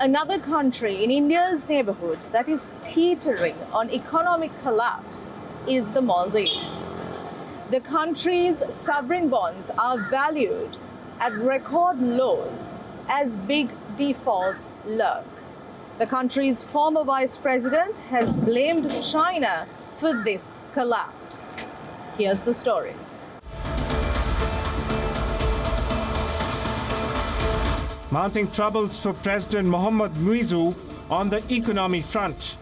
Another country in India's neighborhood that is teetering on economic collapse is the Maldives. The country's sovereign bonds are valued at record lows as big defaults lurk. The country's former vice president has blamed China for this collapse. Here's the story. Mounting troubles for President Muizzu on the economy front.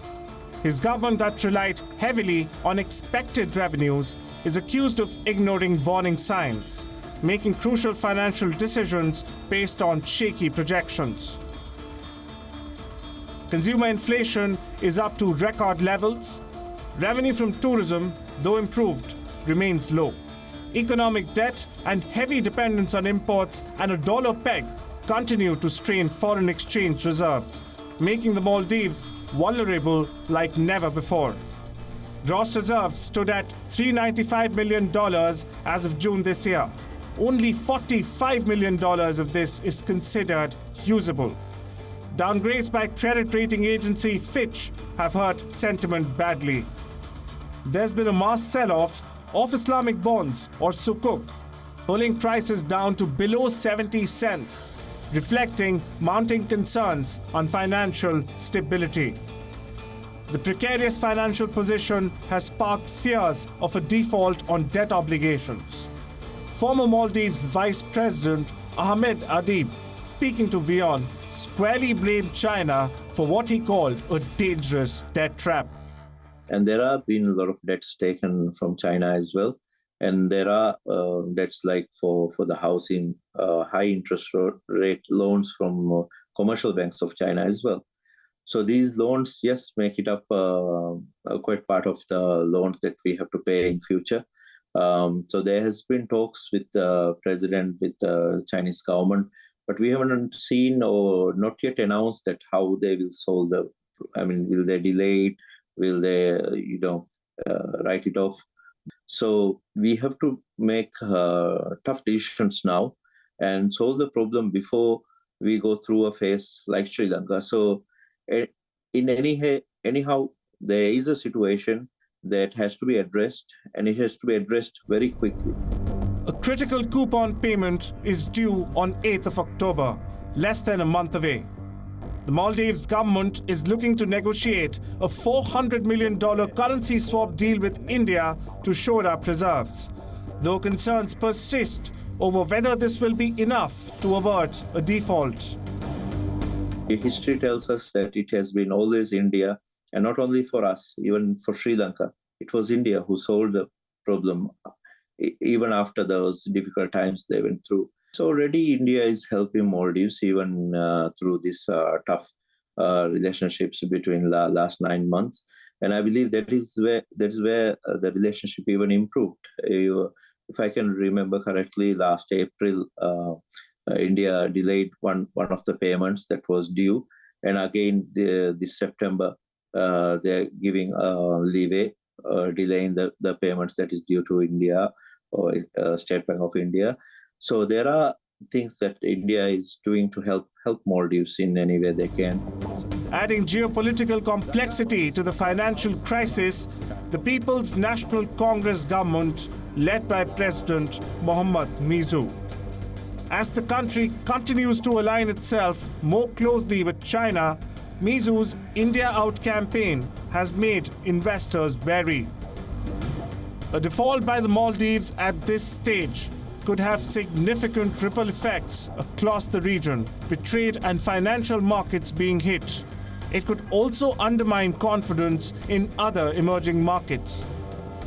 His government that relied heavily on expected revenues is accused of ignoring warning signs, making crucial financial decisions based on shaky projections. Consumer inflation is up to record levels. Revenue from tourism, though improved, remains low. Economic debt and heavy dependence on imports and a dollar peg continue to strain foreign exchange reserves, making the Maldives vulnerable like never before. Gross reserves stood at $395 million as of June this year. Only $45 million of this is considered usable. Downgrades by credit rating agency Fitch have hurt sentiment badly. There's been a mass sell-off of Islamic bonds, or sukuk, pulling prices down to below 70 cents, reflecting mounting concerns on financial stability. The precarious financial position has sparked fears of a default on debt obligations. Former Maldives Vice President Adeeb, speaking to WION, squarely blamed China for what he called a dangerous debt trap. And there have been a lot of debts taken from China as well. And there are debts like for the housing, high interest rate loans from commercial banks of China as well. So these loans, yes, make it up quite part of the loans that we have to pay in future. So there has been talks with the president, with the Chinese government, but we haven't seen or not yet announced that how they will solve will they delay it? Will they, write it off? So we have to make tough decisions now and solve the problem before we go through a phase like Sri Lanka. So anyhow, there is a situation that has to be addressed, and it has to be addressed very quickly. A critical coupon payment is due on 8th of October, less than a month away. The Maldives government is looking to negotiate a $400 million currency swap deal with India to shore up reserves, though concerns persist over whether this will be enough to avert a default. History tells us that it has been always India, and not only for us, even for Sri Lanka. It was India who solved the problem, even after those difficult times they went through. So already India is helping Maldives even through this tough relationships between the last 9 months. And I believe that is where the relationship even improved. If I can remember correctly, last April, India delayed one of the payments that was due. And again, this September, they're giving leeway, delaying the payments that is due to India or State Bank of India. So there are things that India is doing to help Maldives in any way they can. Adding geopolitical complexity to the financial crisis, the People's National Congress government, led by President Muizzu. As the country continues to align itself more closely with China, Muizzu's India Out campaign has made investors wary. A default by the Maldives at this stage could have significant ripple effects across the region, with trade and financial markets being hit. It could also undermine confidence in other emerging markets.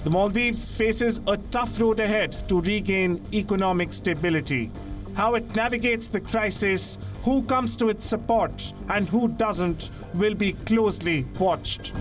The Maldives faces a tough road ahead to regain economic stability. How it navigates the crisis, who comes to its support, and who doesn't will be closely watched.